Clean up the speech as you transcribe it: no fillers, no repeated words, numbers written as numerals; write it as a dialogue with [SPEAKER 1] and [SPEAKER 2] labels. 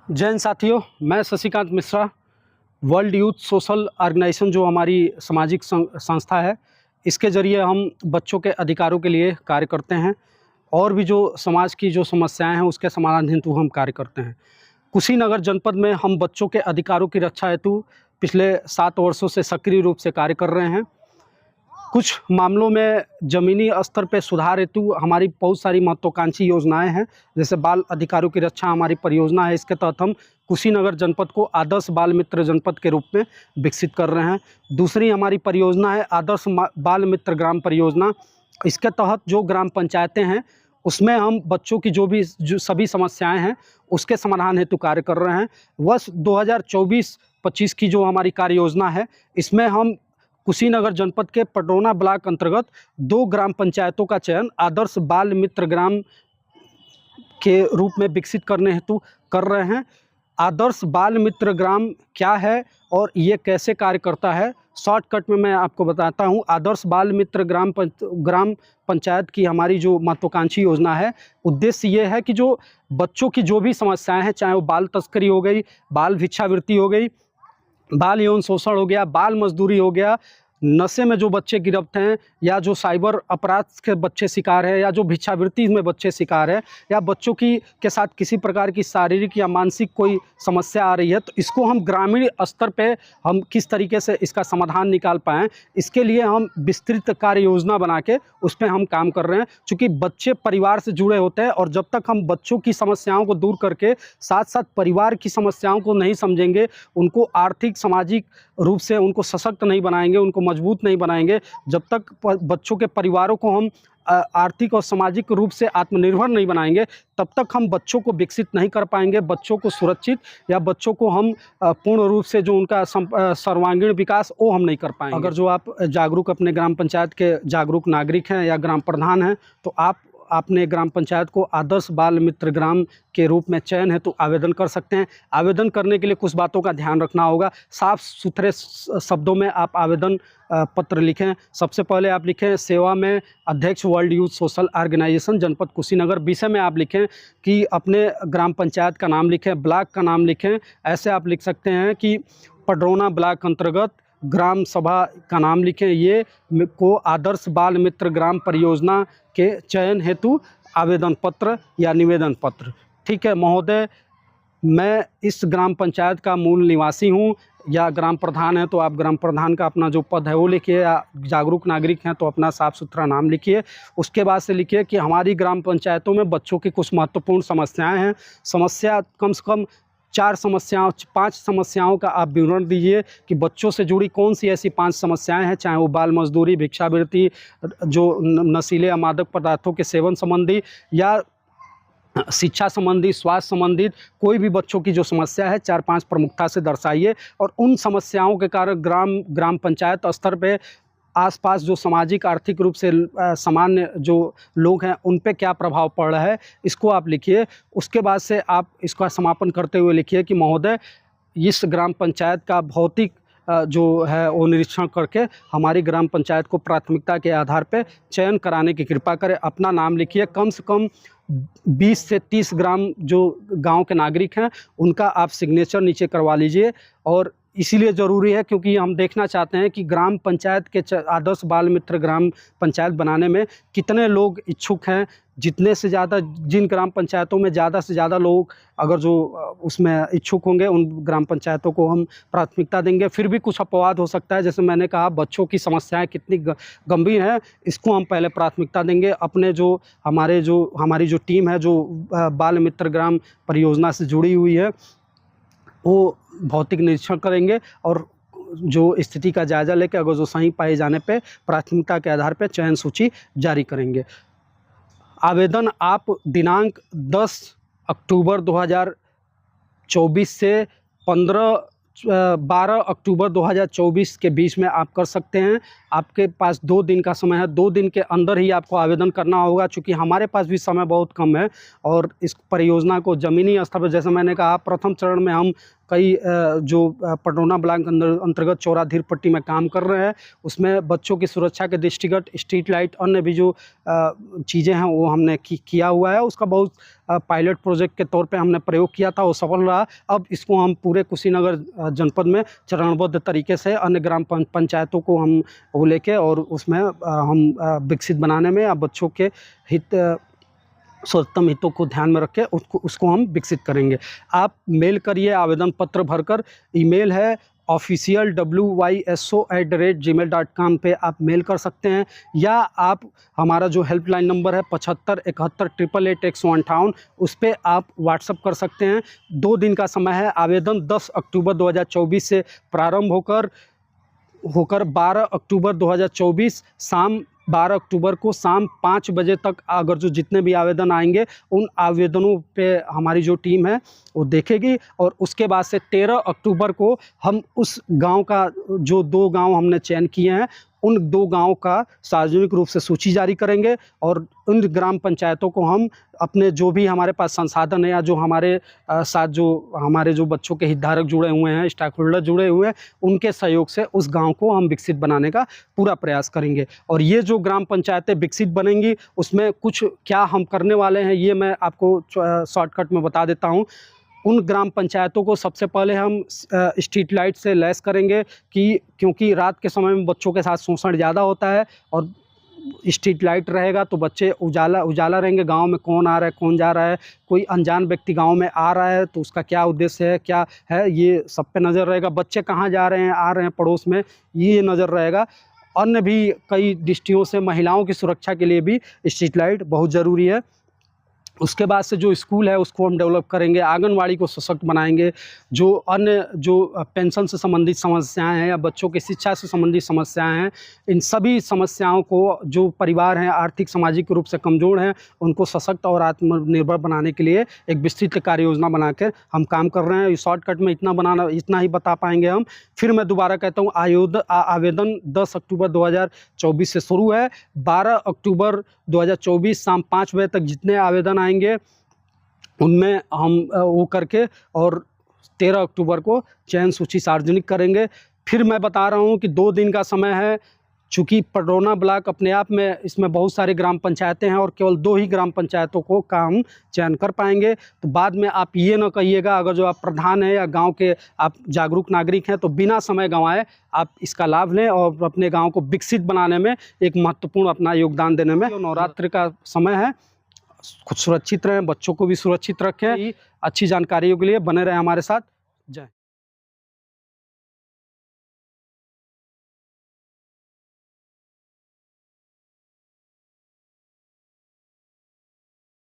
[SPEAKER 1] जय हिंद साथियों, मैं Shashikant Mishra. World youth social organisation जो हमारी सामाजिक संस्था है, इसके ज़रिए हम बच्चों के अधिकारों के लिए कार्य करते हैं और भी जो समाज की जो समस्याएं हैं उसके समाधान हेतु हम कार्य करते हैं। कुशीनगर जनपद में हम बच्चों के अधिकारों की रक्षा हेतु पिछले 7 वर्षों से सक्रिय रूप से कार्य कर रहे हैं। कुछ मामलों में ज़मीनी स्तर पे सुधार हेतु हमारी बहुत सारी महत्वाकांक्षी योजनाएं हैं। जैसे बाल अधिकारों की रक्षा हमारी परियोजना है, इसके तहत हम कुशीनगर जनपद को आदर्श बाल मित्र जनपद के रूप में विकसित कर रहे हैं। दूसरी हमारी परियोजना है आदर्श बाल मित्र ग्राम परियोजना। इसके तहत जो ग्राम पंचायतें हैं उसमें हम बच्चों की जो सभी समस्याएं हैं उसके समाधान हेतु कार्य कर रहे हैं। वर्ष 2024-25 की जो हमारी कार्य योजना है, इसमें हम कुशीनगर जनपद के पडरौना ब्लॉक अंतर्गत 2 ग्राम पंचायतों का चयन आदर्श बाल मित्र ग्राम के रूप में विकसित करने हेतु कर रहे हैं। आदर्श बाल मित्र ग्राम क्या है और ये कैसे कार्य करता है, शॉर्टकट में मैं आपको बताता हूँ। आदर्श बाल मित्र ग्राम पंचायत की हमारी जो महत्वाकांक्षी योजना है, उद्देश्य ये है कि जो बच्चों की जो भी समस्याएं हैं, चाहे वो बाल तस्करी हो गई, बाल भिक्षावृत्ति हो गई, बाल यौन शोषण हो गया, बाल मजदूरी हो गया, नशे में जो बच्चे गिरफ्त हैं, या जो साइबर अपराध के बच्चे शिकार हैं, या जो भिक्षावृत्ति में बच्चे शिकार हैं, या बच्चों के साथ किसी प्रकार की शारीरिक या मानसिक कोई समस्या आ रही है, तो इसको हम ग्रामीण स्तर पे हम किस तरीके से इसका समाधान निकाल पाएँ, इसके लिए हम विस्तृत कार्य योजना बना के उस पर हम काम कर रहे हैं। चूँकि बच्चे परिवार से जुड़े होते हैं और जब तक हम बच्चों की समस्याओं को दूर करके साथ साथ परिवार की समस्याओं को नहीं समझेंगे, उनको आर्थिक सामाजिक रूप से उनको सशक्त नहीं बनाएंगे, उनको मजबूत नहीं बनाएंगे, जब तक बच्चों के परिवारों को हम आर्थिक और सामाजिक रूप से आत्मनिर्भर नहीं बनाएंगे, तब तक हम बच्चों को विकसित नहीं कर पाएंगे। बच्चों को सुरक्षित या बच्चों को हम पूर्ण रूप से जो उनका सर्वांगीण विकास वो हम नहीं कर पाएंगे। अगर जो आप जागरूक अपने ग्राम पंचायत के जागरूक नागरिक हैं या ग्राम प्रधान हैं, तो आपने ग्राम पंचायत को आदर्श बाल मित्र ग्राम के रूप में चयन है तो आवेदन कर सकते हैं। आवेदन करने के लिए कुछ बातों का ध्यान रखना होगा। साफ सुथरे शब्दों में आप आवेदन पत्र लिखें। सबसे पहले आप लिखें सेवा में अध्यक्ष वर्ल्ड यूथ सोशल ऑर्गेनाइजेशन जनपद कुशीनगर। विषय में आप लिखें कि अपने ग्राम पंचायत का नाम लिखें, ब्लॉक का नाम लिखें। ऐसे आप लिख सकते हैं कि पडरौना ब्लॉक अंतर्गत ग्राम सभा का नाम लिखें। ये को आदर्श बाल मित्र ग्राम परियोजना के चयन हेतु आवेदन पत्र या निवेदन पत्र। ठीक है महोदय, मैं इस ग्राम पंचायत का मूल निवासी हूँ, या ग्राम प्रधान है तो आप ग्राम प्रधान का अपना जो पद है वो लिखिए, या जागरूक नागरिक हैं तो अपना साफ़ सुथरा नाम लिखिए। उसके बाद से लिखिए कि हमारी ग्राम पंचायतों में बच्चों की कुछ महत्वपूर्ण समस्याएं हैं। समस्या कम से कम 5 समस्याओं का आप विवरण दीजिए कि बच्चों से जुड़ी कौन सी ऐसी 5 समस्याएं हैं, चाहे वो बाल मजदूरी, भिक्षावृत्ति, जो नशीले या मादक पदार्थों के सेवन संबंधी, या शिक्षा संबंधी, स्वास्थ्य संबंधित कोई भी बच्चों की जो समस्या है 4-5 प्रमुखता से दर्शाइए। और उन समस्याओं के कारण ग्राम पंचायत स्तर पे आसपास जो सामाजिक आर्थिक रूप से सामान्य जो लोग हैं उन पे क्या प्रभाव पड़ रहा है, इसको आप लिखिए। उसके बाद से आप इसका समापन करते हुए लिखिए कि महोदय, इस ग्राम पंचायत का भौतिक जो है वो निरीक्षण करके हमारी ग्राम पंचायत को प्राथमिकता के आधार पे चयन कराने की कृपा करें। अपना नाम लिखिए। कम से कम 20 से 30 ग्राम जो गांव के नागरिक हैं उनका आप सिग्नेचर नीचे करवा लीजिए। और इसीलिए ज़रूरी है क्योंकि हम देखना चाहते हैं कि ग्राम पंचायत के आदर्श बाल मित्र ग्राम पंचायत बनाने में कितने लोग इच्छुक हैं। जितने से ज़्यादा, जिन ग्राम पंचायतों में ज़्यादा से ज़्यादा लोग अगर जो उसमें इच्छुक होंगे, उन ग्राम पंचायतों को हम प्राथमिकता देंगे। फिर भी कुछ अपवाद हो सकता है, जैसे मैंने कहा बच्चों की समस्याएं कितनी गंभीर हैं, इसको हम पहले प्राथमिकता देंगे। अपने जो हमारी जो टीम है जो बाल मित्र ग्राम परियोजना से जुड़ी हुई है, वो भौतिक निरीक्षण करेंगे और जो स्थिति का जायज़ा लेकर अगर जो सही पाए जाने पे प्राथमिकता के आधार पर चयन सूची जारी करेंगे। आवेदन आप दिनांक 10 अक्टूबर 2024 से 12 अक्टूबर 2024 के बीच में आप कर सकते हैं। आपके पास 2 दिन का समय है। 2 दिन के अंदर ही आपको आवेदन करना होगा, चूँकि हमारे पास भी समय बहुत कम है और इस परियोजना को ज़मीनी स्तर पर, जैसे मैंने कहा, प्रथम चरण में हम कई जो पडरौना ब्लॉक अंतर्गत चौराधीर पट्टी में काम कर रहे हैं। उसमें बच्चों की सुरक्षा के दृष्टिगत स्ट्रीट लाइट, अन्य भी जो चीज़ें हैं वो हमने किया हुआ है। उसका बहुत पायलट प्रोजेक्ट के तौर पे हमने प्रयोग किया था, वो सफल रहा। अब इसको हम पूरे कुशीनगर जनपद में चरणबद्ध तरीके से अन्य ग्राम पंचायतों को हम वो लेके और उसमें हम विकसित बनाने में या बच्चों के सर्वोत्तम हितों को ध्यान में रख के उसको हम विकसित करेंगे। आप मेल करिए, आवेदन पत्र भरकर। ईमेल है officialwyso@gmail.com पे आप मेल कर सकते हैं, या आप हमारा जो हेल्पलाइन नंबर है 75 71 888 158 उस पर आप व्हाट्सअप कर सकते हैं। 2 दिन का समय है। आवेदन 10 अक्टूबर 2024 से प्रारंभ होकर 12 अक्टूबर 2024 शाम 12 अक्टूबर को शाम 5 बजे तक अगर जो जितने भी आवेदन आएंगे उन आवेदनों पे हमारी जो टीम है वो देखेगी, और उसके बाद से 13 अक्टूबर को हम उस गांव का, जो 2 गांव हमने चयन किए हैं, उन 2 गांव का सार्वजनिक रूप से सूची जारी करेंगे, और उन ग्राम पंचायतों को हम अपने जो भी हमारे पास संसाधन है या जो हमारे साथ जो हमारे जो बच्चों के हितधारक जुड़े हुए हैं, स्टेक होल्डर जुड़े हुए हैं, उनके सहयोग से उस गांव को हम विकसित बनाने का पूरा प्रयास करेंगे। और ये जो ग्राम पंचायतें विकसित बनेंगी उसमें कुछ क्या हम करने वाले हैं ये मैं आपको शॉर्टकट में बता देता हूँ। उन ग्राम पंचायतों को सबसे पहले हम स्ट्रीट लाइट से लैस करेंगे, क्योंकि रात के समय में बच्चों के साथ शोषण ज़्यादा होता है, और स्ट्रीट लाइट रहेगा तो बच्चे उजाला रहेंगे। गांव में कौन आ रहा है, कौन जा रहा है, कोई अनजान व्यक्ति गांव में आ रहा है तो उसका क्या उद्देश्य है, क्या है, ये सब पे नज़र रहेगा। बच्चे कहाँ जा रहे हैं, आ रहे हैं पड़ोस में, ये नज़र रहेगा। अन्य भी कई दृष्टियों से महिलाओं की सुरक्षा के लिए भी स्ट्रीट लाइट बहुत ज़रूरी है। उसके बाद से जो स्कूल है उसको हम डेवलप करेंगे, आंगनवाड़ी को सशक्त बनाएंगे। जो अन्य जो पेंशन से संबंधित समस्याएं हैं या बच्चों की शिक्षा से संबंधित समस्याएं हैं, इन सभी समस्याओं को, जो परिवार हैं आर्थिक सामाजिक रूप से कमज़ोर हैं, उनको सशक्त और आत्मनिर्भर बनाने के लिए एक विस्तृत कार्य योजना बनाकर हम काम कर रहे हैं। शॉर्टकट में इतना ही बता पाएंगे हम। फिर मैं दोबारा कहता हूँ, आवेदन 10 अक्टूबर 2024 से शुरू है। 12 अक्टूबर 2024 शाम 5 बजे तक जितने आवेदन आएंगे उनमें हम वो करके और 13 अक्टूबर को चयन सूची सार्वजनिक करेंगे। फिर मैं बता रहा हूँ कि 2 दिन का समय है। चूँकि पडरौना ब्लॉक अपने आप में, इसमें बहुत सारी ग्राम पंचायतें हैं और केवल 2 ही ग्राम पंचायतों को का हम चयन कर पाएंगे। तो बाद में आप ये ना कहिएगा, अगर जो आप प्रधान हैं या गांव के आप जागरूक नागरिक हैं तो बिना समय गंवाए आप इसका लाभ लें और अपने गांव को विकसित बनाने में एक महत्वपूर्ण अपना योगदान देने में। नवरात्रि का समय है, खुद सुरक्षित रहें, बच्चों को भी सुरक्षित रखें। अच्छी जानकारियों के लिए बने रहें हमारे साथ। जय।